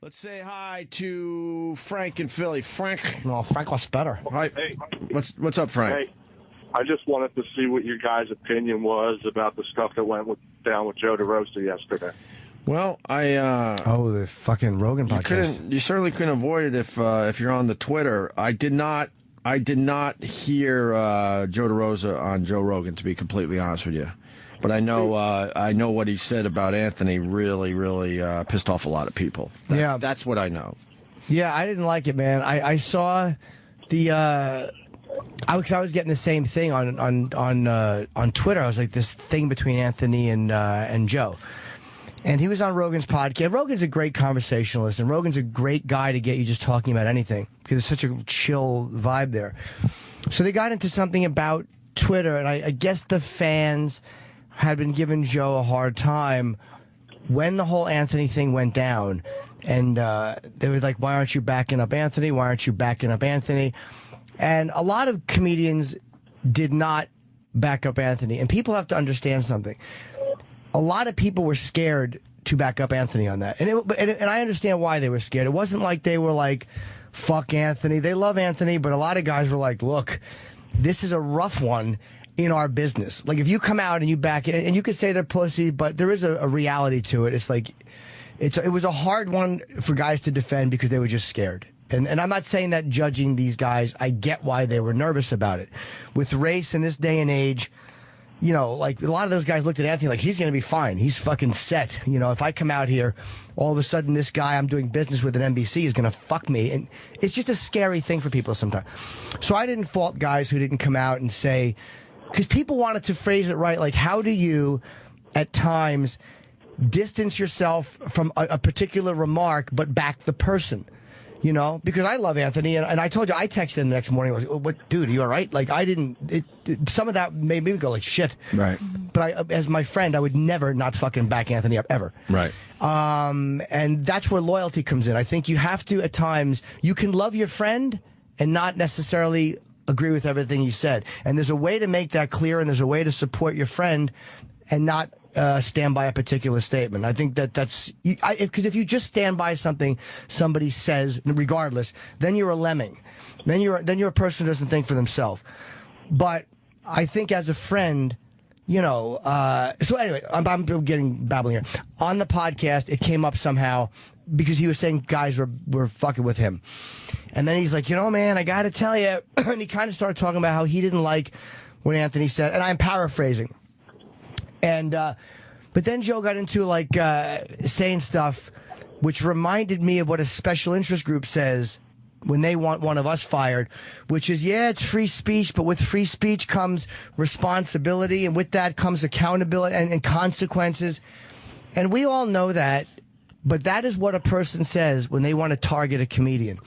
Let's say hi to Frank in Philly. Frank. No, Frank was better. Hi. Hey. What's up, Frank? Hey, I just wanted to see what your guys' opinion was about the stuff that went down with Joe Derosa yesterday. Well, the fucking Rogan podcast. You certainly couldn't avoid it if you're on the Twitter. I did not hear Joe Derosa on Joe Rogan, to be completely honest with you. But I know what he said about Anthony really pissed off a lot of people. That's what I know. Yeah, I didn't like it, man. I saw the I was getting the same thing on Twitter. I was like, this thing between Anthony and Joe. And he was on Rogan's podcast. Rogan's a great conversationalist, and Rogan's a great guy to get you just talking about anything because it's such a chill vibe there. So they got into something about Twitter, and I guess the fans had been giving Joe a hard time when the whole Anthony thing went down. And they were like, why aren't you backing up Anthony? Why aren't you backing up Anthony? And a lot of comedians did not back up Anthony. And people have to understand something. A lot of people were scared to back up Anthony on that. And I understand why they were scared. It wasn't like they were like, fuck Anthony. They love Anthony, but a lot of guys were like, look, this is a rough one in our business. Like, if you come out and you back it, and you could say they're pussy, but there is a reality to it. It's like, it was a hard one for guys to defend because they were just scared. And I'm not saying that judging these guys. I get why they were nervous about it. With race in this day and age, you know, like a lot of those guys looked at Anthony like he's going to be fine. He's fucking set. You know, if I come out here, all of a sudden this guy I'm doing business with at NBC is going to fuck me. And it's just a scary thing for people sometimes. So I didn't fault guys who didn't come out and say, because people wanted to phrase it right. Like, how do you at times distance yourself from a particular remark but back the person? You know, because I love Anthony, and I told you, I texted him the next morning. I was, what, dude, are you all right? Like, I didn't, some of that made me go like, shit. Right. But as my friend, I would never not fucking back Anthony up, ever. Right. And that's where loyalty comes in. I think you have to, at times, you can love your friend and not necessarily agree with everything he said. And there's a way to make that clear, and there's a way to support your friend and not stand by a particular statement. I think that's because if you just stand by something somebody says, regardless, then you're a lemming. Then you're a person who doesn't think for themselves. But I think as a friend, you know. So anyway, I'm getting babbling here. On the podcast, it came up somehow because he was saying guys were fucking with him, and then he's like, you know, man, I got to tell you, and he kind of started talking about how he didn't like what Anthony said, and I'm paraphrasing. And, but then Joe got into like, saying stuff which reminded me of what a special interest group says when they want one of us fired, which is, yeah, it's free speech, but with free speech comes responsibility, and with that comes accountability and consequences. And we all know that, but that is what a person says when they want to target a comedian.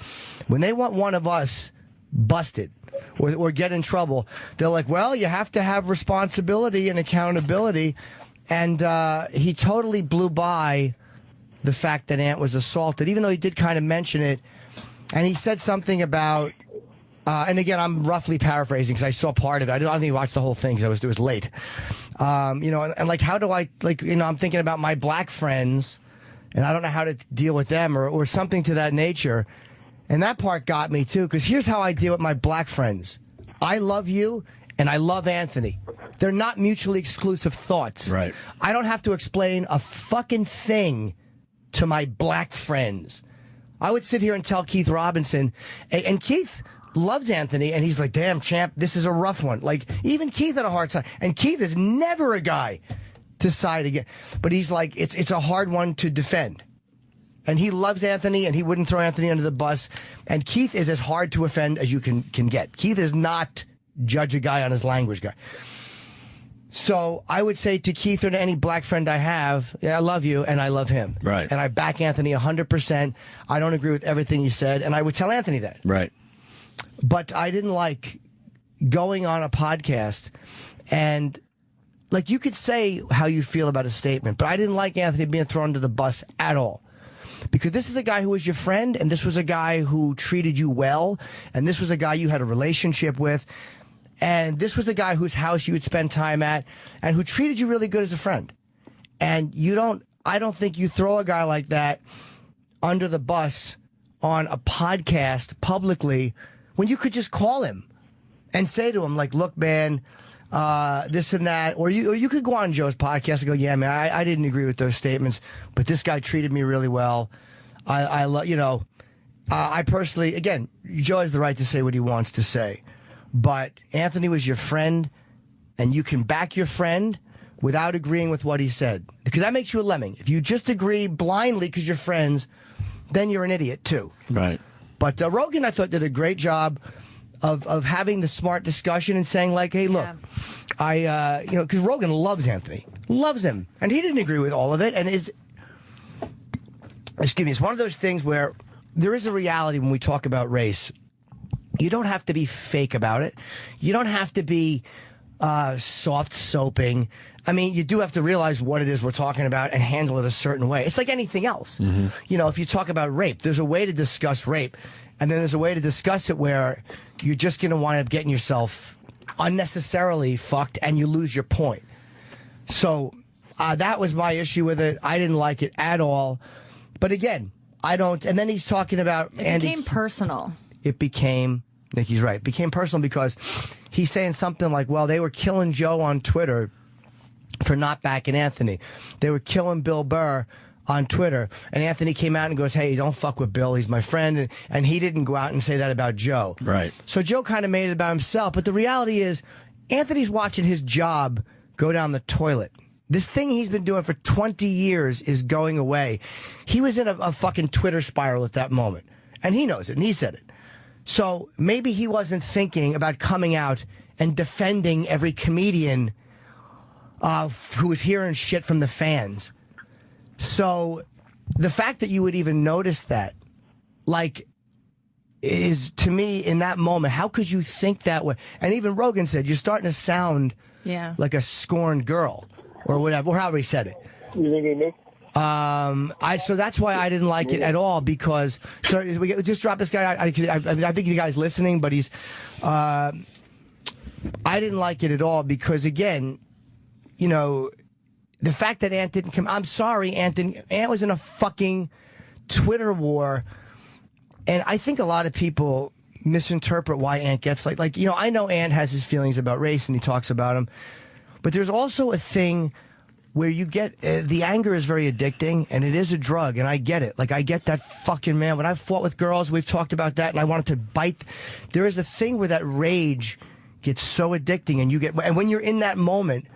When they want one of us busted or get in trouble, they're like, well, you have to have responsibility and accountability. And he totally blew by the fact that Ant was assaulted, even though he did kind of mention it. And he said something about, and again, I'm roughly paraphrasing because I saw part of it. I don't think he watched the whole thing because it was late. You know, and like, how do I, like, you know, I'm thinking about my black friends, and I don't know how to deal with them or something to that nature. And that part got me, too, because here's how I deal with my black friends. I love you, and I love Anthony. They're not mutually exclusive thoughts. Right. I don't have to explain a fucking thing to my black friends. I would sit here and tell Keith Robinson, and Keith loves Anthony, and he's like, damn, champ, this is a rough one. Like, even Keith had a hard time. And Keith is never a guy to side again. But he's like, it's a hard one to defend. And he loves Anthony, and he wouldn't throw Anthony under the bus. And Keith is as hard to offend as you can get. Keith is not judge a guy on his language guy. So I would say to Keith or to any black friend I have, yeah, I love you, and I love him. Right. And I back Anthony 100%. I don't agree with everything he said, and I would tell Anthony that. Right. But I didn't like going on a podcast and, like, you could say how you feel about a statement, but I didn't like Anthony being thrown under the bus at all. Because this is a guy who was your friend, and this was a guy who treated you well, and this was a guy you had a relationship with, and this was a guy whose house you would spend time at, and who treated you really good as a friend. And I don't think you throw a guy like that under the bus on a podcast publicly when you could just call him and say to him, like, look, man, this and that. Or you could go on Joe's podcast and go, yeah, man, I didn't agree with those statements, but this guy treated me really well. I personally, again, Joe has the right to say what he wants to say. But Anthony was your friend, and you can back your friend without agreeing with what he said. Because that makes you a lemming. If you just agree blindly because you're friends, then you're an idiot, too. Right. But Rogan, I thought, did a great job of having the smart discussion and saying, like, hey, look, because Rogan loves Anthony. Loves him. And he didn't agree with all of it. And it's one of those things where there is a reality when we talk about race. You don't have to be fake about it. You don't have to be soft soaping. I mean, you do have to realize what it is we're talking about and handle it a certain way. It's like anything else. Mm-hmm. You know, if you talk about rape, there's a way to discuss rape, and then there's a way to discuss it where you're just going to wind up getting yourself unnecessarily fucked, and you lose your point. So that was my issue with it. I didn't like it at all. But again, I don't. And then he's talking about it became personal. It became. Nikki's right. It became personal because he's saying something like, well, they were killing Joe on Twitter for not backing Anthony. They were killing Bill Burr on Twitter. And Anthony came out and goes, hey, don't fuck with Bill. He's my friend. And he didn't go out and say that about Joe. Right. So Joe kind of made it about himself. But the reality is, Anthony's watching his job go down the toilet. This thing he's been doing for 20 years is going away. He was in a fucking Twitter spiral at that moment. And he knows it, and he said it. So maybe he wasn't thinking about coming out and defending every comedian who was hearing shit from the fans. So the fact that you would even notice that, like, is, to me, in that moment, how could you think that way? And even Rogan said, you're starting to sound like a scorned girl, or whatever, or however he said it. You think he missed? So that's why I didn't like it at all, because, so we just drop this guy. I think the guy's listening, but he's, I didn't like it at all because, again, you know, the fact that Ant didn't come, I'm sorry, Ant was in a fucking Twitter war, and I think a lot of people misinterpret why Ant gets like, you know, I know Ant has his feelings about race and he talks about them, but there's also a thing where you get, the anger is very addicting, and it is a drug, and I get it. Like, I get that fucking, man, when I fought with girls, we've talked about that, and I wanted to bite. There is a thing where that rage gets so addicting, and when you're in that moment,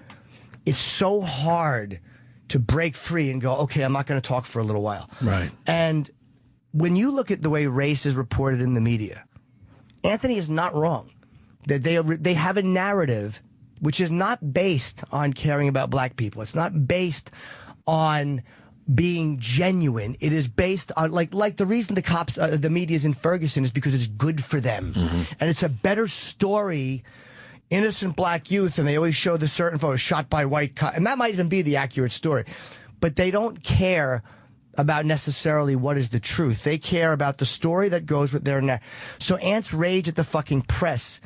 it's so hard to break free and go, okay, I'm not going to talk for a little while. Right. And when you look at the way race is reported in the media, Anthony is not wrong. That they have a narrative which is not based on caring about black people. It's not based on being genuine. It is based on, like the reason the cops, the media's in Ferguson is because it's good for them. Mm-hmm. And it's a better story, innocent black youth, and they always show the certain photo shot by white cops. And that might even be the accurate story. But they don't care about necessarily what is the truth. They care about the story that goes with their So Ant's rage at the fucking press,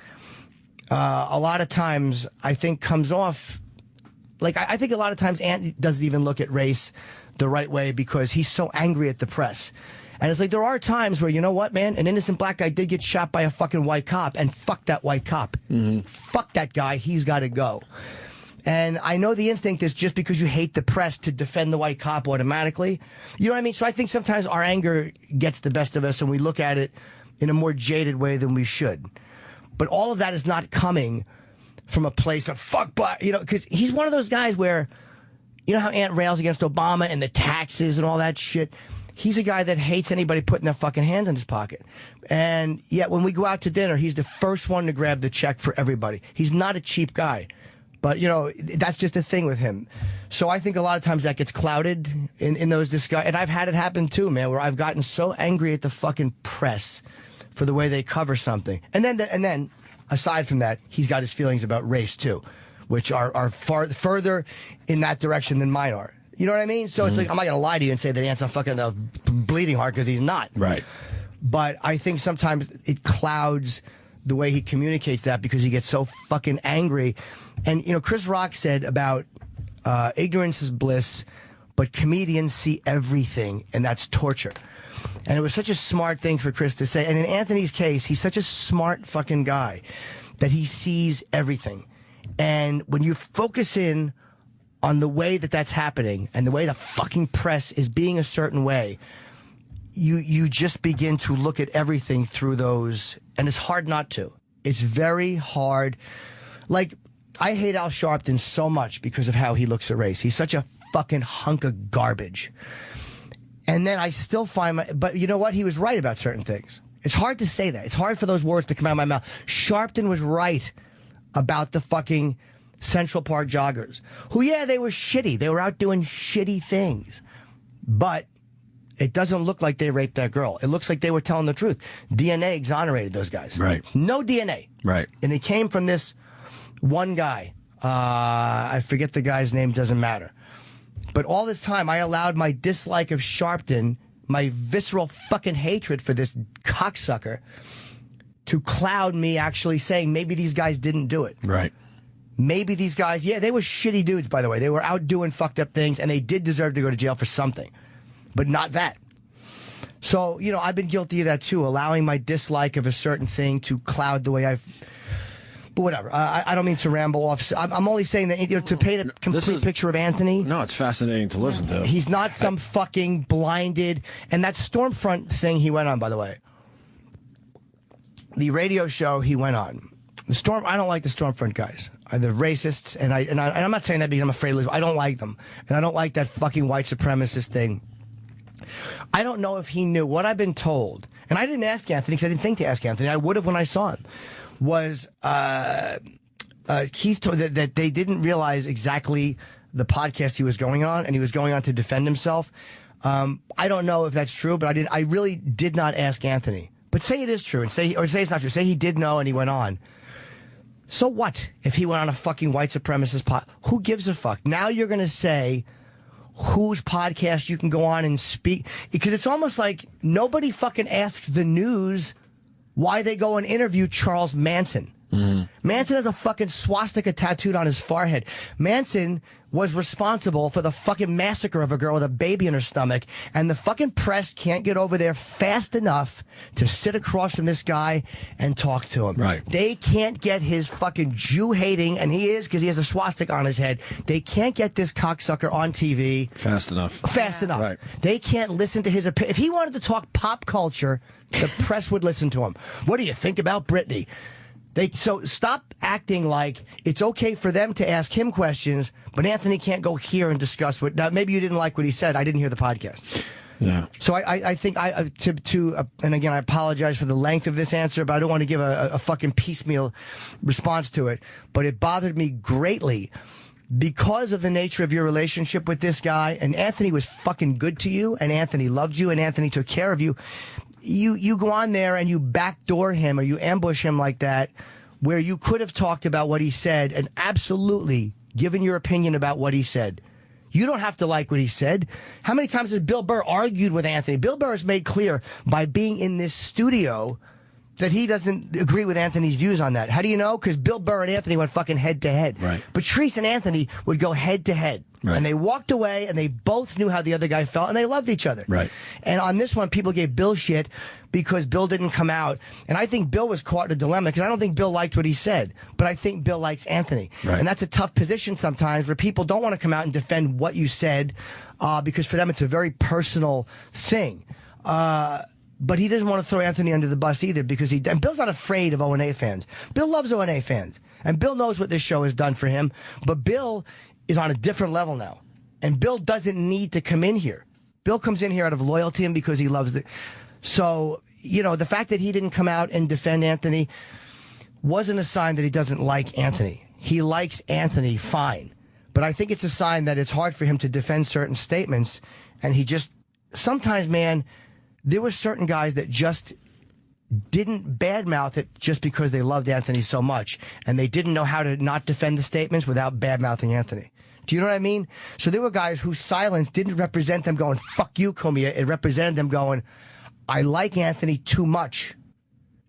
a lot of times, I think, comes off like, I think a lot of times Ant doesn't even look at race the right way because he's so angry at the press. And it's like, there are times where, you know what, man, an innocent black guy did get shot by a fucking white cop, and fuck that white cop. Mm-hmm. Fuck that guy. He's got to go. And I know the instinct is just because you hate the press to defend the white cop automatically. You know what I mean? So I think sometimes our anger gets the best of us, and we look at it in a more jaded way than we should. But all of that is not coming from a place of fuck black, you know, because he's one of those guys where, you know how Ant rails against Obama and the taxes and all that shit? He's a guy that hates anybody putting their fucking hands in his pocket. And yet when we go out to dinner, he's the first one to grab the check for everybody. He's not a cheap guy. But, you know, that's just a thing with him. So I think a lot of times that gets clouded in those discussions. And I've had it happen too, man, where I've gotten so angry at the fucking press for the way they cover something. And then, aside from that, he's got his feelings about race too, which are further in that direction than mine are. You know what I mean? So It's like, I'm not going to lie to you and say that Ant's a fucking bleeding heart, because he's not. Right. But I think sometimes it clouds the way he communicates that because he gets so fucking angry. And, you know, Chris Rock said about ignorance is bliss, but comedians see everything, and that's torture. And it was such a smart thing for Chris to say. And in Anthony's case, he's such a smart fucking guy that he sees everything. And when you focus in on the way that that's happening and the way the fucking press is being a certain way, you just begin to look at everything through those, and it's hard not to. It's very hard. Like, I hate Al Sharpton so much because of how he looks at race. He's such a fucking hunk of garbage. And then I still find but you know what? He was right about certain things. It's hard to say that. It's hard for those words to come out of my mouth. Sharpton was right about the fucking Central Park joggers, who, yeah, they were shitty. They were out doing shitty things. But it doesn't look like they raped that girl. It looks like they were telling the truth. DNA exonerated those guys. Right. No DNA. Right. And it came from this one guy. I forget the guy's name, doesn't matter. But all this time, I allowed my dislike of Sharpton, my visceral fucking hatred for this cocksucker, to cloud me actually saying maybe these guys didn't do it. Right. Maybe these guys, yeah, they were shitty dudes, by the way. They were out doing fucked up things, and they did deserve to go to jail for something. But not that. So, you know, I've been guilty of that too, allowing my dislike of a certain thing to cloud the way But whatever. I don't mean to ramble off. I'm only saying that, you know, to paint a complete picture of Anthony. No, it's fascinating to listen to. He's not some fucking blinded. And that Stormfront thing he went on, by the way. The radio show he went on. I don't like the Stormfront guys. They're racists, and I'm not saying that because I'm afraid to lose. I don't like them, and I don't like that fucking white supremacist thing. I don't know if he knew what I've been told, and I didn't ask Anthony because I didn't think to ask Anthony. I would have when I saw him. Was Keith told that they didn't realize exactly the podcast he was going on, and he was going on to defend himself. I don't know if that's true, but I really did not ask Anthony. But say it is true, and say it's not true. Say he did know and he went on. So what if he went on a fucking white supremacist pod? Who gives a fuck? Now you're going to say whose podcast you can go on and speak. Because it's almost like nobody fucking asks the news why they go and interview Charles Manson. Mm-hmm. Manson has a fucking swastika tattooed on his forehead. Manson was responsible for the fucking massacre of a girl with a baby in her stomach, and the fucking press can't get over there fast enough to sit across from this guy and talk to him. Right. They can't get his fucking Jew-hating, and he is because he has a swastika on his head. They can't get this cocksucker on TV fast enough. Fast enough. Right. They can't listen to his opinion. If he wanted to talk pop culture, the press would listen to him. What do you think about Britney? So stop acting like it's okay for them to ask him questions, but Anthony can't go here and discuss what. Now, maybe you didn't like what he said. I didn't hear the podcast. Yeah. So I think and again, I apologize for the length of this answer, but I don't want to give a fucking piecemeal response to it. But it bothered me greatly because of the nature of your relationship with this guy. And Anthony was fucking good to you, and Anthony loved you, and Anthony took care of you. You go on there and you backdoor him or you ambush him like that, where you could have talked about what he said and absolutely given your opinion about what he said. You don't have to like what he said. How many times has Bill Burr argued with Anthony? Bill Burr has made clear by being in this studio that he doesn't agree with Anthony's views on that. How do you know? Because Bill Burr and Anthony went fucking head to head. Right. Patrice and Anthony would go head to head. Right. And they walked away and they both knew how the other guy felt and they loved each other. Right. And on this one, people gave Bill shit because Bill didn't come out. And I think Bill was caught in a dilemma because I don't think Bill liked what he said, but I think Bill likes Anthony. Right. And that's a tough position sometimes where people don't want to come out and defend what you said because for them it's a very personal thing. But he doesn't want to throw Anthony under the bus either because and Bill's not afraid of O&A fans. Bill loves O&A fans. And Bill knows what this show has done for him. But Bill is on a different level now. And Bill doesn't need to come in here. Bill comes in here out of loyalty and because he loves it. So, you know, the fact that he didn't come out and defend Anthony wasn't a sign that he doesn't like Anthony. He likes Anthony fine. But I think it's a sign that it's hard for him to defend certain statements. And he just, sometimes, man, there were certain guys that just didn't badmouth it just because they loved Anthony so much. And they didn't know how to not defend the statements without badmouthing Anthony. Do you know what I mean? So there were guys whose silence didn't represent them going, fuck you, Cumia. It represented them going, I like Anthony too much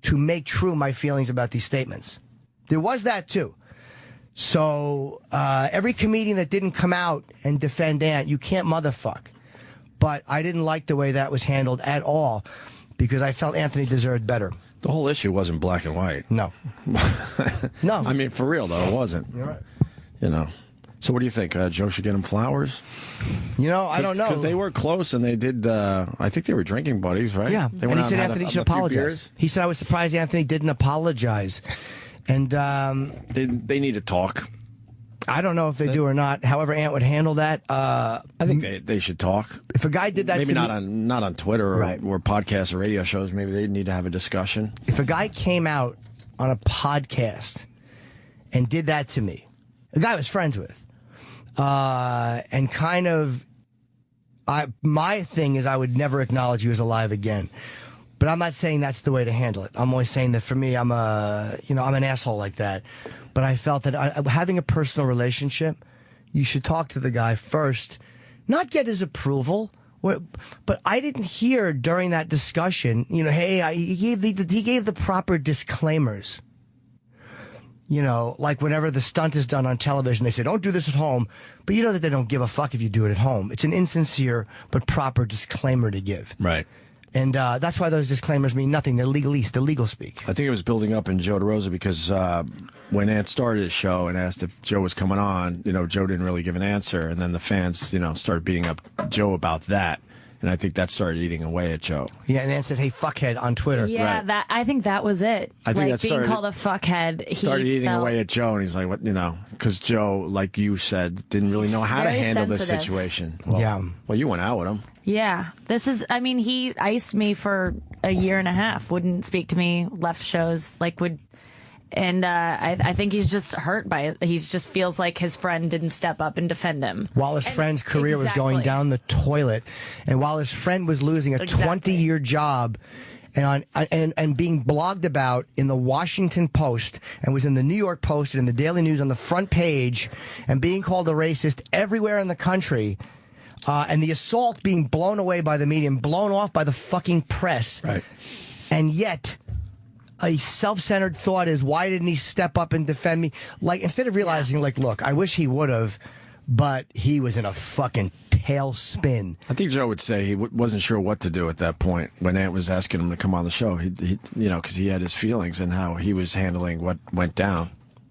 to make true my feelings about these statements. There was that too. So every comedian that didn't come out and defend Ant, you can't motherfuck. but I didn't like the way that was handled at all because I felt Anthony deserved better. The whole issue wasn't black and white. No. No. I mean, for real, though, it wasn't. You're right. You know. So what do you think? Joe should get him flowers? You know, I don't know. Because they were close and they did, I think they were drinking buddies, right? Yeah. They and he said Anthony should apologize. He said, I was surprised Anthony didn't apologize. And they need to talk. I don't know if they do or not. However Ant would handle that. I think they should talk. If a guy did that maybe not on Twitter or podcasts or radio shows, maybe they need to have a discussion. If a guy came out on a podcast and did that to me, a guy I was friends with, and kind of, my thing is I would never acknowledge he was alive again. But I'm not saying that's the way to handle it. I'm always saying that for me, I'm an asshole like that. But I felt that having a personal relationship, you should talk to the guy first, not get his approval. But I didn't hear during that discussion, hey, he gave the proper disclaimers. Like whenever the stunt is done on television, they say, don't do this at home. But you know that they don't give a fuck if you do it at home. It's an insincere but proper disclaimer to give. Right. And that's why those disclaimers mean nothing. They're legalese. They're legal speak. I think it was building up in Joe Derosa because when Ant started his show and asked if Joe was coming on, Joe didn't really give an answer. And then the fans, started beating up Joe about that. And I think that started eating away at Joe. Yeah, and Ant said, hey, fuckhead on Twitter. Yeah, right. I think that was it. I think that being called a fuckhead. Started eating away at Joe. And he's like, what, because Joe, like you said, didn't really know how to handle this situation. Well, you went out with him. Yeah. He iced me for a year and a half, wouldn't speak to me, left shows, and I think he's just hurt by it. He just feels like his friend didn't step up and defend him. While his friend's career was going down the toilet, and while his friend was losing a 20-year job and being blogged about in the Washington Post and was in the New York Post and in the Daily News on the front page and being called a racist everywhere in the country. And the assault being blown away by the media and blown off by the fucking press. Right. And yet, a self-centered thought is, why didn't he step up and defend me? Instead of realizing, look, I wish he would have, but he was in a fucking tailspin. I think Joe would say he wasn't sure what to do at that point when Ant was asking him to come on the show. He because he had his feelings and how he was handling what went down.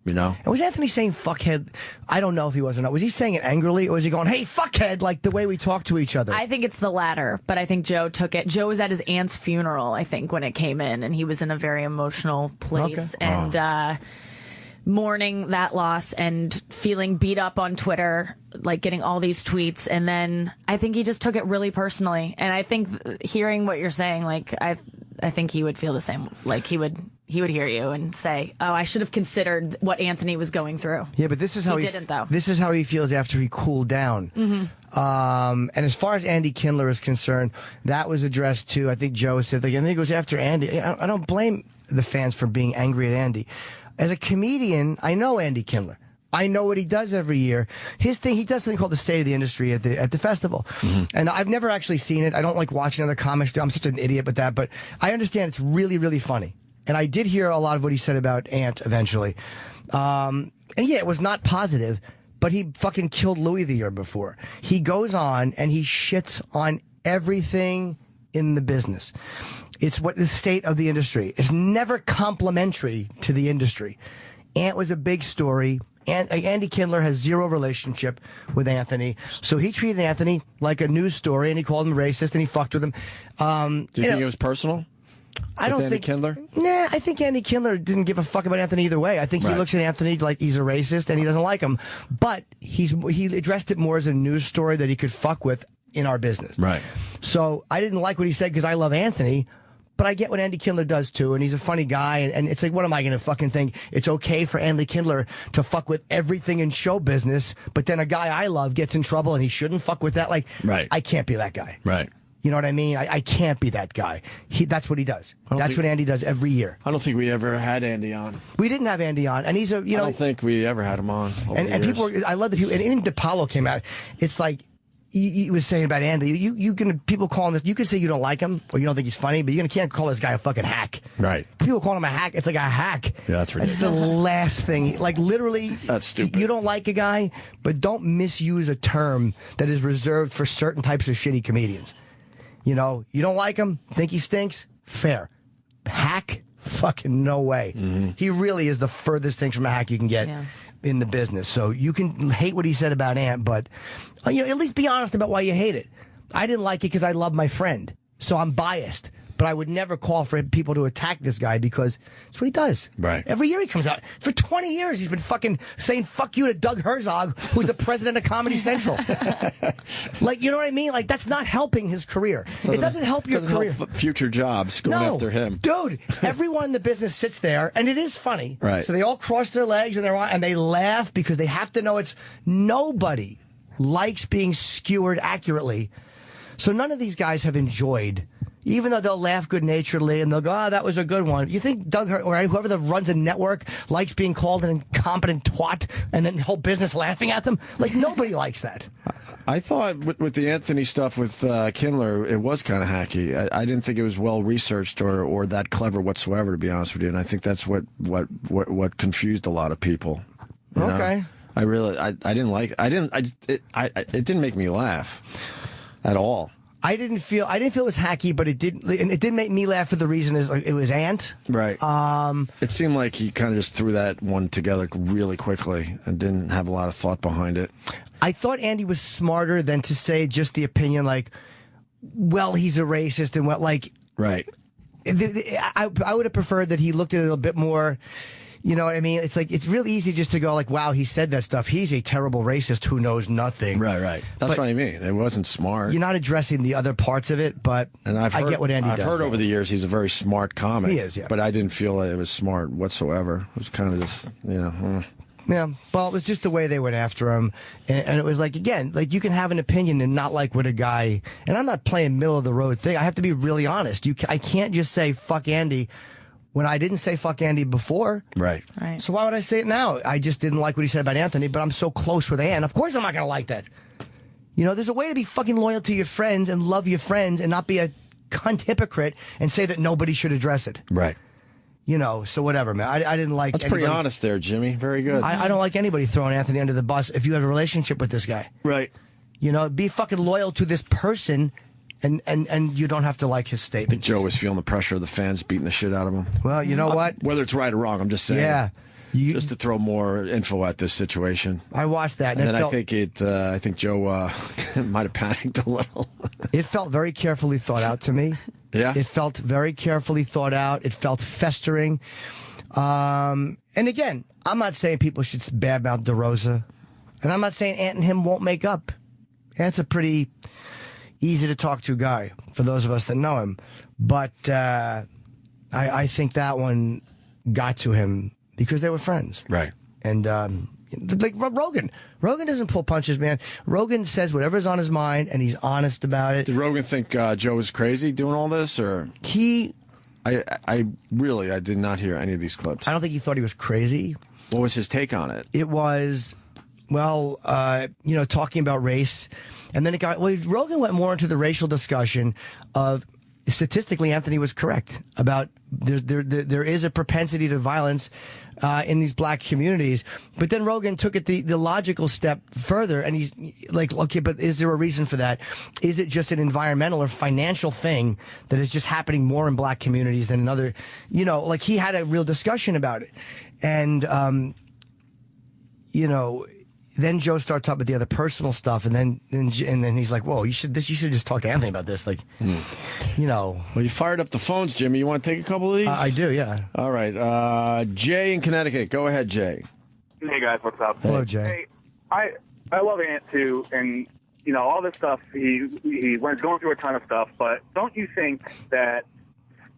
And was Anthony saying fuckhead? I don't know if he was or not. Was he saying it angrily, or was he going, hey, fuckhead, like the way we talk to each other? I think it's the latter, but I think Joe took it. Joe was at his aunt's funeral, I think, when it came in, and he was in a very emotional place. Okay. And mourning that loss and feeling beat up on Twitter, getting all these tweets. And then I think he just took it really personally. And I think hearing what you're saying, I think he would feel the same. He would hear you and say, "Oh, I should have considered what Anthony was going through." Yeah, but this is how he didn't, though. This is how he feels after he cooled down. Mm-hmm. And as far as Andy Kindler is concerned, that was addressed to, I think Joe said, I think it goes after Andy. I don't blame the fans for being angry at Andy. As a comedian, I know Andy Kindler. I know what he does every year. His thing, he does something called the State of the Industry at the festival. Mm-hmm. And I've never actually seen it. I don't like watching other comics do. I'm such an idiot with that, but I understand it's really, really funny. And I did hear a lot of what he said about Ant eventually. And yeah, it was not positive, but he fucking killed Louis the year before. He goes on and he shits on everything in the business. It's what the state of the industry is. Never complimentary to the industry. Ant was a big story. Andy Kindler has zero relationship with Anthony. So he treated Anthony like a news story, and he called him racist, and he fucked with him. Do you think it was personal? I don't think Kindler? Nah, I think Andy Kindler didn't give a fuck about Anthony either way. I think he looks at Anthony like he's a racist and he doesn't like him. But he addressed it more as a news story that he could fuck with in our business. Right. So I didn't like what he said because I love Anthony. But I get what Andy Kindler does too, and he's a funny guy, and it's like, what am I going to fucking think? It's okay for Andy Kindler to fuck with everything in show business, but then a guy I love gets in trouble and he shouldn't fuck with that? Right. I can't be that guy. Right. You know what I mean? I can't be that guy. That's what he does. That's what Andy does every year. I don't think we ever had Andy on. We didn't have Andy on, and he's I don't think we ever had him on. And people, I love that people, and even DePaulo came out. It's like, you was saying about Andy, you can, people calling this, you can say you don't like him or you don't think he's funny, but you can't call this guy a fucking hack. Right. People call him a hack. It's like a hack. Yeah, that's ridiculous. That's the last thing. Like, literally, that's stupid. You don't like a guy, but don't misuse a term that is reserved for certain types of shitty comedians. You know, you don't like him, think he stinks? Fair. Hack? Fucking no way. Mm-hmm. He really is the furthest thing from a hack you can get. Yeah. In the business. So you can hate what he said about Ant, but at least be honest about why you hate it. I didn't like it because I love my friend, so I'm biased. But I would never call for people to attack this guy because it's what he does. Right. Every year he comes out. For 20 years he's been fucking saying fuck you to Doug Herzog, who's the president of Comedy Central. Like, you know what I mean? Like, that's not helping his career. It doesn't help your career. Help future jobs going after him. Dude, everyone in the business sits there, and it is funny. Right. So they all cross their legs, and they laugh because they have to know nobody likes being skewered accurately. So none of these guys have enjoyed, even though they'll laugh good-naturedly and they'll go, that was a good one. You think Doug or whoever that runs a network likes being called an incompetent twat and then the whole business laughing at them? Like, nobody likes that. I thought with the Anthony stuff with Kindler, it was kind of hacky. I didn't think it was well-researched or that clever whatsoever, to be honest with you. And I think that's what confused a lot of people. Okay. I didn't like it didn't make me laugh at all. I didn't feel it was hacky, but it didn't make me laugh for the reason it was Ant. Right. It seemed like he kind of just threw that one together really quickly and didn't have a lot of thought behind it. I thought Andy was smarter than to say just the opinion like, well, he's a racist and what, like. Right. I would have preferred that he looked at it a little bit more. You know what I mean? It's like, it's real easy just to go like, wow, he said that stuff. He's a terrible racist who knows nothing. Right. That's what I mean. It wasn't smart. You're not addressing the other parts of it, but I get what Andy does. I've heard over the years he's a very smart comic. He is, yeah. But I didn't feel like it was smart whatsoever. It was kind of just, Yeah, well, it was just the way they went after him. And it was like, again, like you can have an opinion and not like what a guy, and I'm not playing middle of the road thing. I have to be really honest. I can't just say fuck Andy when I didn't say fuck Andy before. Right. So why would I say it now? I just didn't like what he said about Anthony, but I'm so close with Ann. Of course I'm not going to like that. You know, there's a way to be fucking loyal to your friends and love your friends and not be a cunt hypocrite and say that nobody should address it. Right. You know, so whatever, man. I didn't like That's pretty honest there, Jimmy. Very good. I don't like anybody throwing Anthony under the bus if you have a relationship with this guy. Right. You know, be fucking loyal to this person. And you don't have to like his statement. I think Joe was feeling the pressure of the fans beating the shit out of him. Well, you know what? Whether it's right or wrong, I'm just saying. Yeah. Just to throw more info at this situation. I watched that. And then I think Joe might have panicked a little. It felt very carefully thought out to me. Yeah. It felt very carefully thought out. It felt festering. And again, I'm not saying people should badmouth Derosa. And I'm not saying Ant and him won't make up. Ant's a pretty easy to talk to guy for those of us that know him, but I think that one got to him because they were friends, right? And like Rogan doesn't pull punches, man. Rogan says whatever's on his mind, and he's honest about it. Did Rogan think Joe was crazy doing all this, or I did not hear any of these clips. I don't think he thought he was crazy. What was his take on it? It was, well, talking about race. And then Rogan went more into the racial discussion of statistically, Anthony was correct about there is a propensity to violence in these black communities. But then Rogan took it the logical step further, and he's like, okay, but is there a reason for that? Is it just an environmental or financial thing that is just happening more in black communities than in other? Like he had a real discussion about it, and then Joe started talking about the other personal stuff, and then he's like, "Whoa, you should just talk to Anthony about this." Like, Well, you fired up the phones, Jimmy. You want to take a couple of these? I do, yeah. All right, Jay in Connecticut. Go ahead, Jay. Hey guys, what's up? Hello, Jay. Hey, I love Ant too, and all this stuff. He went going through a ton of stuff, but don't you think that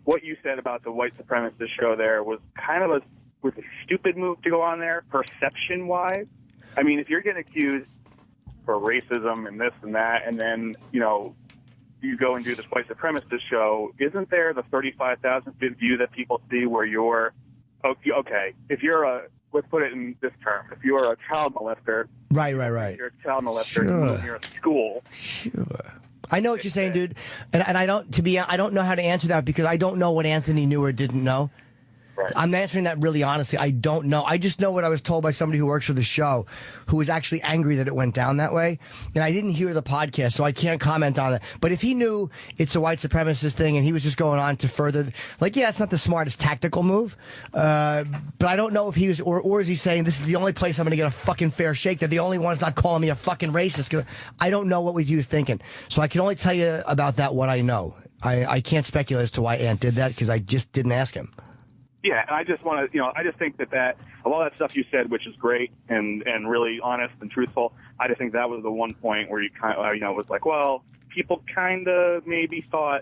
what you said about the white supremacist show there was kind of a stupid move to go on there, perception wise? I mean, if you're getting accused for racism and this and that, and then, you go and do this white supremacist show, isn't there the 35,000 view that people see where you're, okay, if you're a let's put it in this term. If you are a child molester, Right. you're a child molester, Sure. you're at school. Sure. I know what you're saying, dude, and I don't know how to answer that because I don't know what Anthony knew or didn't know. Right. I'm answering that really honestly. I don't know. I just know what I was told by somebody who works for the show, who was actually angry that it went down that way. And I didn't hear the podcast, so I can't comment on it. But if he knew it's a white supremacist thing and he was just going on to further, like, yeah, it's not the smartest tactical move. But I don't know if he was, or is he saying this is the only place I'm going to get a fucking fair shake? They're the only ones not calling me a fucking racist. I don't know what he was thinking. So I can only tell you about that what I know. I can't speculate as to why Ant did that because I just didn't ask him. Yeah, and I just want to, I just think that of all that stuff you said, which is great and really honest and truthful, I just think that was the one point where you kind of, was like, well, people kind of maybe thought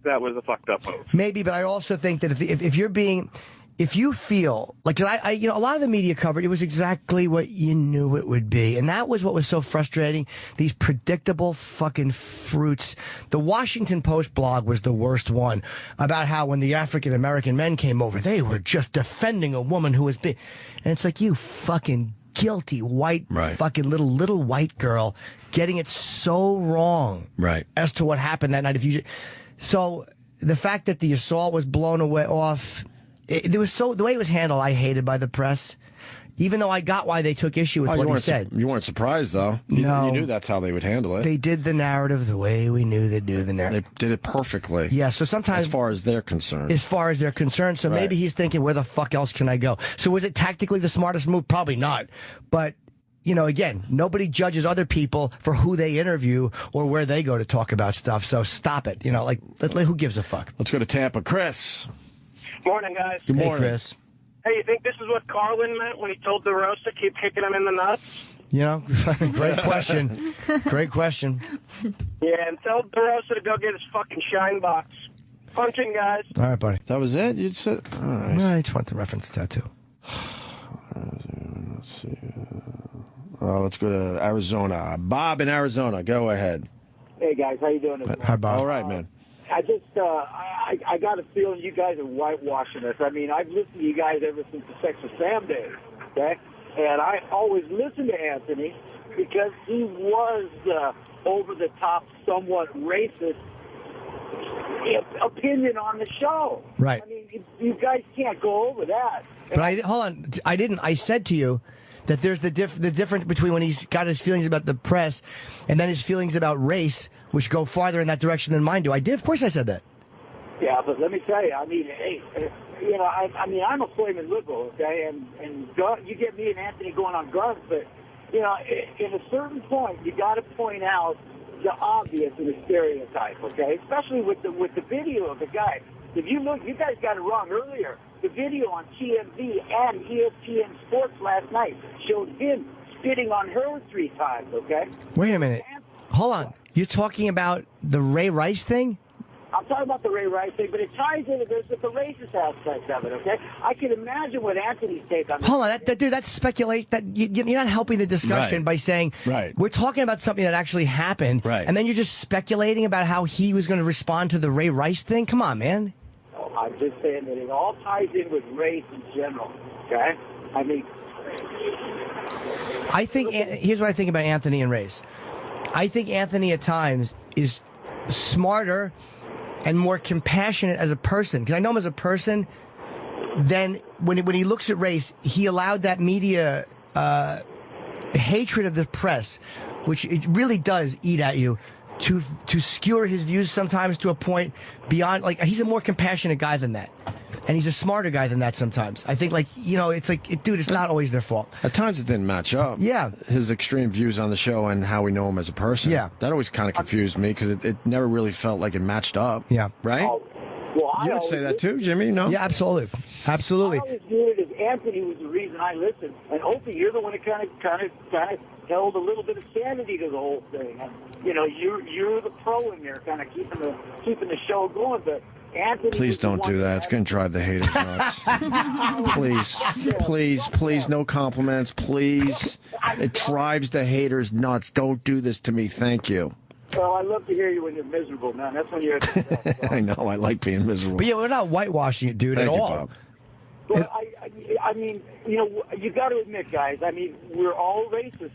that was a fucked up move. Maybe, but I also think that if you're being, if you feel like, a lot of the media covered, it was exactly what you knew it would be. And that was what was so frustrating. These predictable fucking fruits. The Washington Post blog was the worst one about how when the African American men came over, they were just defending a woman who was big. And it's like, you fucking guilty white fucking little white girl getting it so wrong as to what happened that night. So the fact that the assault was blown away off, the way it was handled, I hated by the press. Even though I got why they took issue with what he said. You weren't surprised, though. No. You knew that's how they would handle it. They did the narrative the way we knew they'd do the narrative. They did it perfectly. Yeah, so sometimes... As far as they're concerned. So maybe he's thinking, where the fuck else can I go? So was it tactically the smartest move? Probably not. But, again, nobody judges other people for who they interview or where they go to talk about stuff. So stop it. Who gives a fuck? Let's go to Tampa. Chris. Morning, guys. Good morning. Hey, Chris. Hey, you think this is what Carlin meant when he told Derosa to keep kicking him in the nuts? Great question. Great question. Yeah, and tell Derosa to go get his fucking shine box. Punching, guys. All right, buddy. That was it? You said... All right. No, I just want the reference tattoo. Let's see. Let's go to Arizona. Bob in Arizona. Go ahead. Hey, guys. How you doing? Hi, Bob. All right, man. I just, I got a feeling you guys are whitewashing us. I mean, I've listened to you guys ever since the Sex with Sam days, okay? And I always listened to Anthony because he was over-the-top, somewhat racist opinion on the show. Right. I mean, you guys can't go over that. But hold on. I didn't. I said to you that there's the difference between when he's got his feelings about the press and then his feelings about race, which go farther in that direction than mine do. I did. Of course I said that. Yeah, but let me tell you, I mean, hey, I'm a flaming liberal, okay? And you get me and Anthony going on guns, but, in a certain point, you got to point out the obvious and the stereotype, okay? Especially with the video of the guy. If you look, you guys got it wrong earlier. The video on TMZ and ESPN Sports last night showed him spitting on her 3 times, okay? Wait a minute. Hold on. You're talking about the Ray Rice thing? I'm talking about the Ray Rice thing, but it ties into this with the racist aspect of it, okay? I can imagine what Anthony's take on this. Hold on, dude, that's speculation. You're not helping the discussion by saying, we're talking about something that actually happened, and then you're just speculating about how he was going to respond to the Ray Rice thing? Come on, man. I'm just saying that it all ties in with race in general, okay? I mean... Here's what I think about Anthony and race. I think Anthony at times is smarter and more compassionate as a person. Because I know him as a person, then when he looks at race, he allowed that media hatred of the press, which it really does eat at you, to skewer his views sometimes to a point beyond, like, he's a more compassionate guy than that. And he's a smarter guy than that sometimes. I think, it's like, dude, it's not always their fault. At times it didn't match up. Yeah. His extreme views on the show and how we know him as a person. Yeah. That always kind of confused me because it never really felt like it matched up. Yeah. Right? You would say that too, Jimmy, no? Yeah, absolutely. Absolutely. I always viewed it as Anthony was the reason I listened. And Opie, you're the one that kind of held a little bit of sanity to the whole thing. And, you're the pro in there, kind of keeping the show going. But Anthony, please don't do that. It's going to drive the haters nuts. Please, no compliments. Please. It drives the haters nuts. Don't do this to me. Thank you. Well, I love to hear you when you're miserable, man. That's when you're... I know. I like being miserable. But yeah, we're not whitewashing it, dude, Thank at you, all. Bob. But I mean, you know, you got to admit, guys. I mean, we're all racist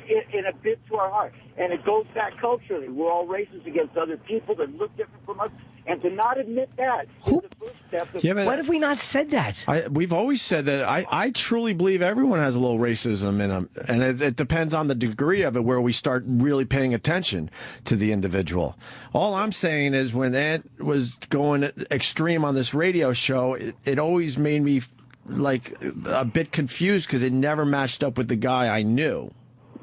in a bit to our heart, and it goes back culturally. We're all racist against other people that look different from us, and to not admit that is the first step. What have we not said that? We've always said that. I truly believe everyone has a little racism in them, and it depends on the degree of it where we start really paying attention to the individual. All I'm saying is when Ant was going extreme on this radio show, it always made me like a bit confused because it never matched up with the guy I knew,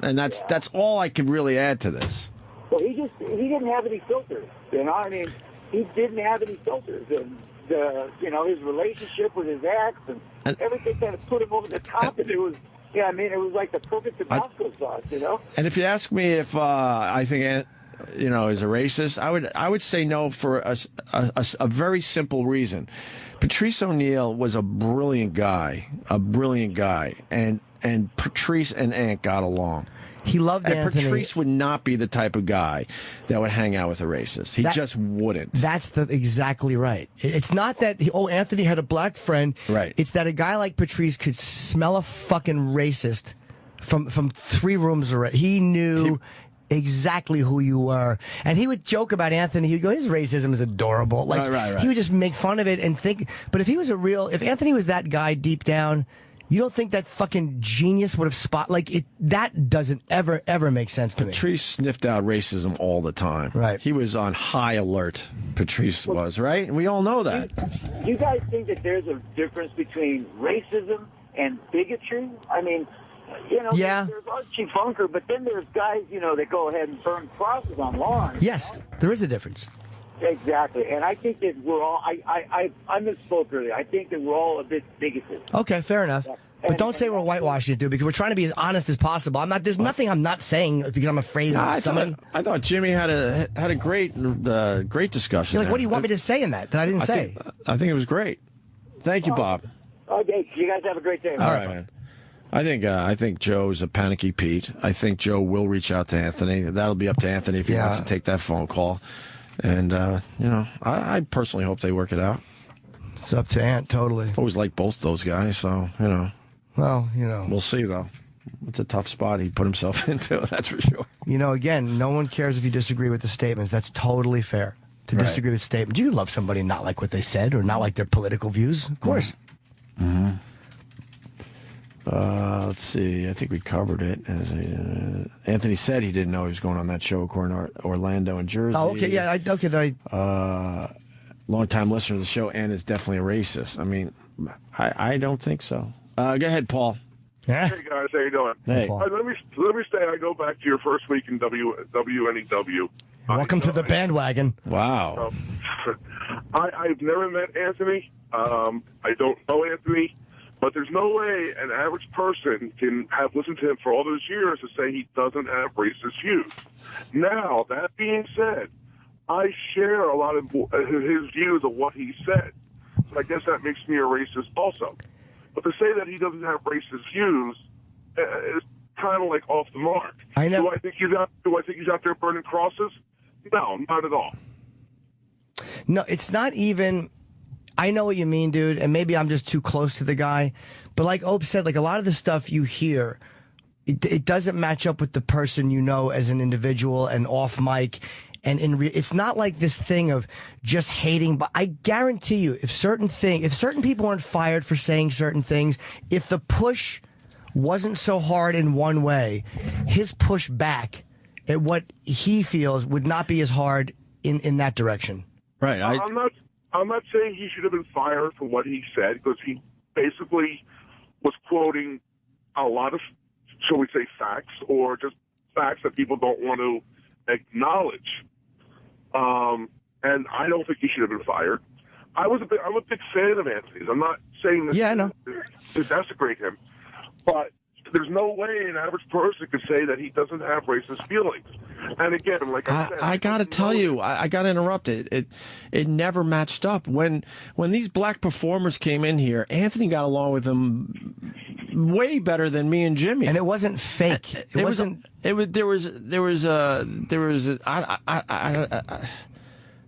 and that's all I could really add to this. Well, he didn't have any filters, you know. I mean, he didn't have any filters, and you know, his relationship with his ex and everything kind of put him over the top, and it was. Yeah, I mean, it was like the perfect Tabasco sauce, you know. And if you ask me if I think Ant, you know, is a racist, I would say no for a very simple reason. Patrice O'Neal was a brilliant guy, and Patrice and Ant got along. He loved Anthony. Patrice would not be the type of guy that would hang out with a racist. He just wouldn't. That's exactly right. It's not that, Anthony had a black friend. Right. It's that a guy like Patrice could smell a fucking racist from 3 rooms away. He knew exactly who you were. And he would joke about Anthony. He'd go, his racism is adorable. Like, right. He would just make fun of it and think, but if Anthony was that guy deep down, you don't think that fucking genius would have that doesn't ever make sense to me. Patrice sniffed out racism all the time. Right. He was on high alert. Patrice was, right? And we all know that. Do you guys think that there's a difference between racism and bigotry? I mean, you know, yeah. There's Archie Bunker, but then there's guys, you know, that go ahead and burn crosses on lawns. Yes, there is a difference. Exactly, and I think that we're all. I misspoke earlier. I think that we're all a bit bigoted. Okay, fair enough. Yeah. But don't say we're whitewashing it, dude, because we're trying to be as honest as possible. I'm not. There's nothing I'm not saying because I'm afraid of somebody. I thought Jimmy had a great discussion. You're like, what do you want me to say in that I didn't say? I think it was great. Thank you, Bob. Okay, you guys have a great day. All right, man. I think Joe's a panicky Pete. I think Joe will reach out to Anthony. That'll be up to Anthony if he wants to take that phone call. And, you know, I personally hope they work it out. It's up to Ant, totally. I've always liked both those guys, so, you know. Well, you know. We'll see, though. It's a tough spot he put himself into, that's for sure. You know, again, no one cares if you disagree with the statements. That's totally fair to disagree with statements. Do you love somebody and not like what they said or not like their political views? Of course. Mm-hmm. Let's see. I think we covered it. Anthony said he didn't know he was going on that show according to Orlando and Jersey. Oh, okay. Yeah. Long-time listener of the show, and is definitely a racist. I mean, I don't think so. Go ahead, Paul. Yeah. Hey, guys. How you doing? Hey. Let me say I go back to your first week in WNEW. Welcome to the bandwagon. Wow. I've never met Anthony. I don't know Anthony. But there's no way an average person can have listened to him for all those years to say he doesn't have racist views. Now, that being said, I share a lot of his views of what he said. So I guess that makes me a racist also. But to say that he doesn't have racist views is kind of like off the mark. I know. Do I think he's out there burning crosses? No, not at all. No, it's not even... I know what you mean, dude, and maybe I'm just too close to the guy. But like Ope said, like a lot of the stuff you hear, it doesn't match up with the person you know as an individual and off mic. And it's not like this thing of just hating. But I guarantee you, if certain people weren't fired for saying certain things, if the push wasn't so hard in one way, his push back at what he feels would not be as hard in that direction. Right. I'm not saying he should have been fired for what he said, because he basically was quoting a lot of, shall we say, facts, or just facts that people don't want to acknowledge. And I don't think he should have been fired. I'm a big fan of Anthony's. I'm not saying this to desecrate him, but there's no way an average person could say that he doesn't have racist feelings. And again, like I said, I got to tell you, I got to interrupt it. It never matched up. When these black performers came in here, Anthony got along with them way better than me and Jimmy. And it wasn't fake. It wasn't. There was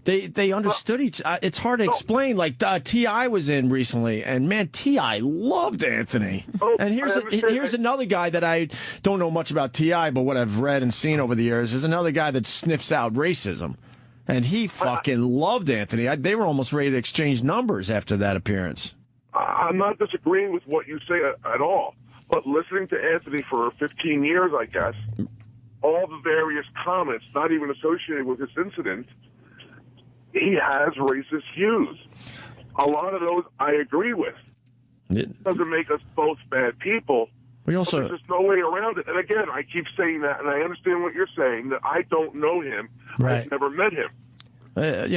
They understood each. It's hard to explain. Like T.I. was in recently, and man, T.I. loved Anthony. And here's another guy that I don't know much about T.I., but what I've read and seen over the years is another guy that sniffs out racism, and he fucking loved Anthony. They were almost ready to exchange numbers after that appearance. I'm not disagreeing with what you say at all, but listening to Anthony for 15 years, I guess, all the various comments, not even associated with this incident, he has racist views. A lot of those I agree with. It doesn't make us both bad people. There's just no way around it. And again, I keep saying that, and I understand what you're saying, that I don't know him. Right. I've never met him. That's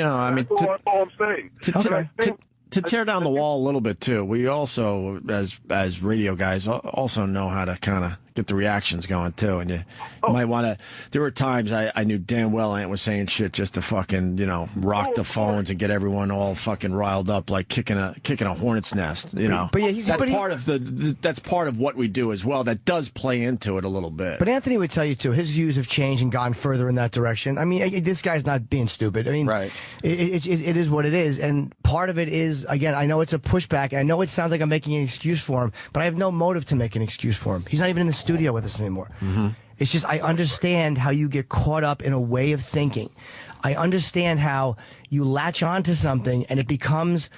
all I'm saying. To tear down the wall a little bit, too, we also, as radio guys, also know how to kind of get the reactions going, too. And you might want to... There were times I knew damn well Ant was saying shit just to fucking, rock the phones and get everyone all fucking riled up like kicking a hornet's nest, But yeah, that's part of what we do as well. That does play into it a little bit. But Anthony would tell you, too, his views have changed and gone further in that direction. I mean, this guy's not being stupid. I mean, right. It is what it is. And part of it is, again, I know it's a pushback. And I know it sounds like I'm making an excuse for him, but I have no motive to make an excuse for him. He's not even in the studio with us anymore. Mm-hmm. It's just, I understand how you get caught up in a way of thinking. I understand how you latch onto something and it becomes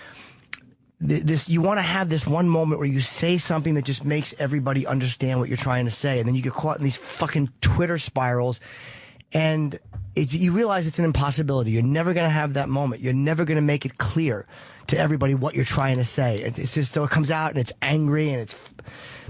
this, you want to have this one moment where you say something that just makes everybody understand what you're trying to say. And then you get caught in these fucking Twitter spirals and you realize it's an impossibility. You're never going to have that moment. You're never going to make it clear to everybody what you're trying to say. It's just, so it comes out and it's angry and it's...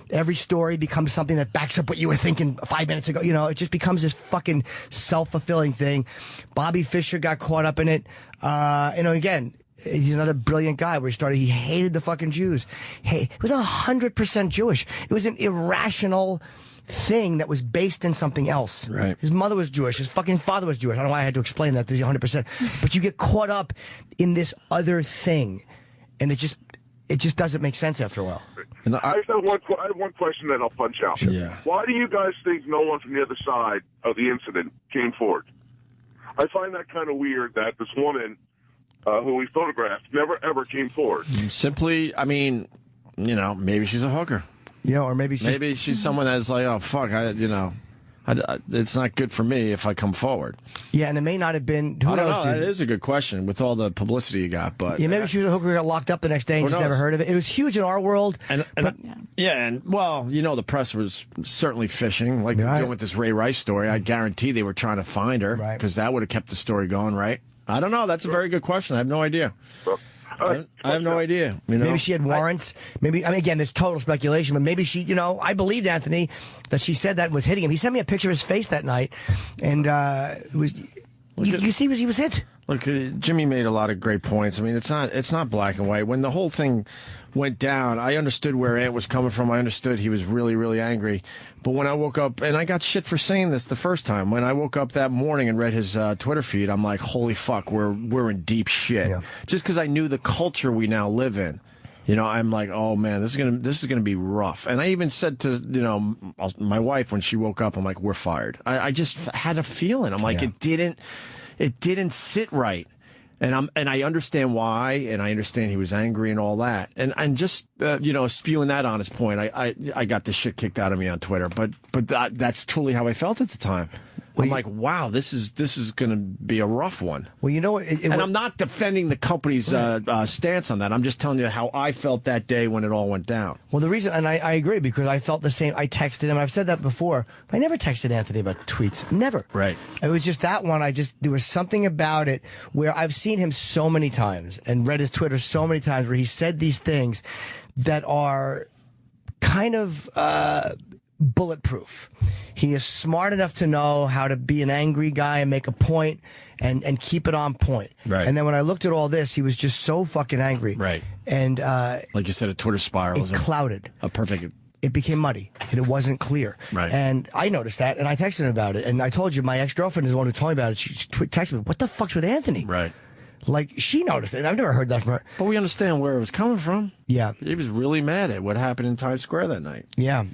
Every story becomes something that backs up what you were thinking 5 minutes ago. It just becomes this fucking self-fulfilling thing. Bobby Fischer got caught up in it. Again, he's another brilliant guy where he hated the fucking Jews. Hey, it was 100% Jewish. It was an irrational thing that was based in something else. Right. His mother was Jewish. His fucking father was Jewish. I don't know why I had to explain that to you 100%. But you get caught up in this other thing. And it just doesn't make sense after a while. And I have one question that I'll punch out. Sure. Yeah. Why do you guys think no one from the other side of the incident came forward? I find that kind of weird that this woman who we photographed never, ever came forward. Simply, I mean, maybe she's a hooker. Or maybe she's someone that's like, oh, fuck, it's not good for me if I come forward. Yeah, and it may not have been. Who I don't knows, know. That is a good question with all the publicity you got. But yeah, maybe she was a hooker who got locked up the next day and just never heard of it. It was huge in our world. And the press was certainly fishing, like they're doing with this Ray Rice story. I guarantee they were trying to find her because that would have kept the story going, right? I don't know. That's a very good question. I have no idea. I have no idea. Maybe she had warrants. Again, it's total speculation, but maybe she, I believed Anthony that she said that and was hitting him. He sent me a picture of his face that night, and it was. You see, he was hit. Look, Jimmy made a lot of great points. I mean, it's not black and white. When the whole thing went down, I understood where Ant was coming from. I understood he was really, really angry. But when I woke up, and I got shit for saying this the first time, when I woke up that morning and read his Twitter feed, I'm like, holy fuck, we're in deep shit. Yeah. Just because I knew the culture we now live in. I'm like, oh man, this is gonna be rough. And I even said to my wife when she woke up, I'm like, we're fired. I just had a feeling. I'm like, it didn't sit right. And I understand why, and I understand he was angry and all that. And just spewing that on his point, I got the shit kicked out of me on Twitter. But that's truly how I felt at the time. I'm like, wow, this is going to be a rough one. Well, and I'm not defending the company's stance on that. I'm just telling you how I felt that day when it all went down. Well, the reason, and I agree, because I felt the same. I texted him. I've said that before. I never texted Anthony about tweets. Never. Right. It was just that one. There was something about it where I've seen him so many times and read his Twitter so many times where he said these things that are kind of bulletproof. He is smart enough to know how to be an angry guy and make a point and keep it on point. Right. And then when I looked at all this, he was just so fucking angry. Right. And like you said, a Twitter spiral. It clouded. A perfect. It became muddy and it wasn't clear. Right. And I noticed that and I texted him about it. And I told you my ex-girlfriend is the one who told me about it. She texted me, what the fuck's with Anthony? Right. Like, she noticed it. I've never heard that from her. But we understand where it was coming from. Yeah. He was really mad at what happened in Times Square that night. Yeah.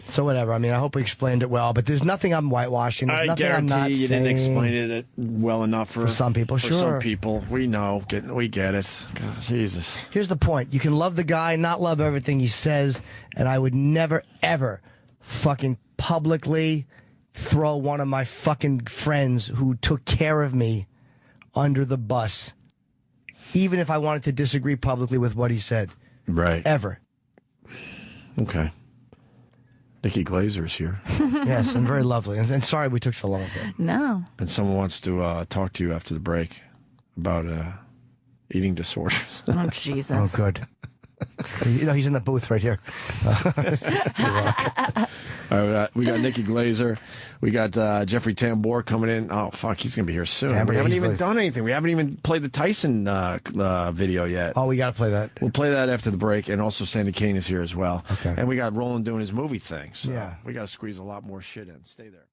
So whatever. I mean, I hope we explained it well, but there's nothing I'm whitewashing. There's I nothing I'm not guarantee you saying. didn't explain it well enough for some people. For sure. some people, we know. We get it. God, Jesus. Here's the point. You can love the guy, not love everything he says, and I would never, ever fucking publicly throw one of my fucking friends who took care of me under the bus, even if I wanted to disagree publicly with what he said. Right. Ever. Okay. Nikki Glazer's here. Yes, and very lovely. And sorry we took so long with that. No. And someone wants to talk to you after the break about eating disorders. Oh, Jesus. Oh, good. He's in the booth right here. All right, we got Nikki Glazer. We got Jeffrey Tambor coming in. Oh, fuck, he's going to be here soon. We haven't even done anything. We haven't even played the Tyson video yet. Oh, we got to play that. We'll play that after the break, and also Sandy Kane is here as well. Okay. And we got Roland doing his movie thing, so yeah. We got to squeeze a lot more shit in. Stay there.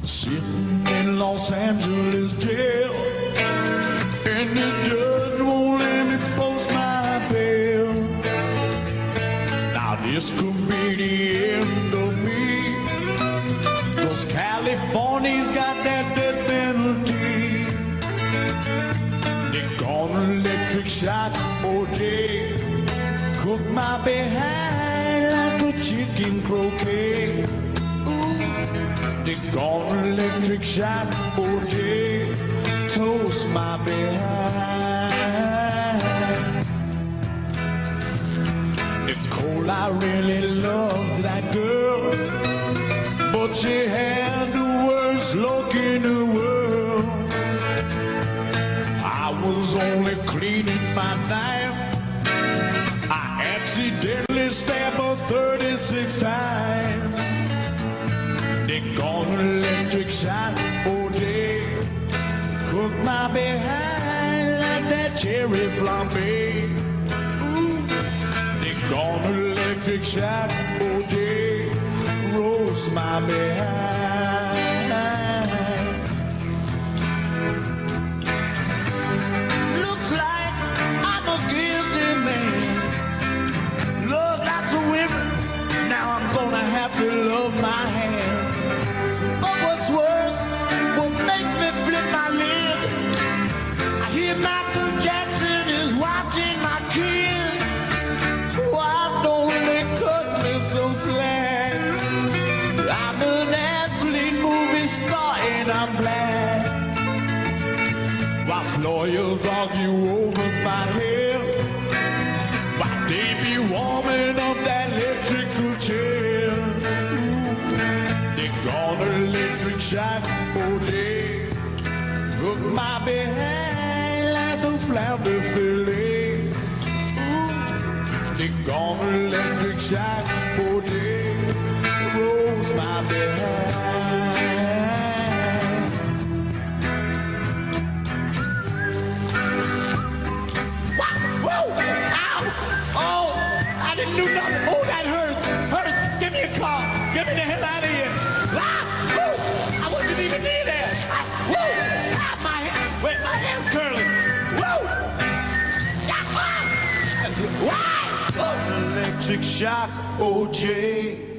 Sitting in Los Angeles jail, and the judge won't let me post my bail. Now this could be the end of me, 'cause California's got that death penalty. They gone electric shock OJ, cook my behind like a chicken croquet. They gone electric shock OJ, toast my behind. Nicole, I really loved that girl, but she had the worst look in the world. I was only cleaning my knife, I accidentally stabbed her 36 times. They gone electric shock OJ, cook my behind like that cherry flambe. Ooh, they gone electric shock OJ, roast my behind. Looks like I'm a guilty man. Love lots of women, now I'm gonna have to love my hand. What's worse will make me flip my lid. I hear Michael Jackson is watching my kids. Why don't they cut me some slack? I'm an athlete, movie star, and I'm black. Whilst lawyers argue over my hair, while they be warming up that electrical chair. Gone electric shock OJ, cook my behind like a flounder fillet. Ooh, they gone electric shock OJ, roast my behind. What? Whoa! Ow! Oh, I didn't do nothing. Oh, that hurts. Hurts. Give me a car. Get me the hell out of here. I wasn't even near there. My hand's curling. Whoa! Why? Electric shock OJ.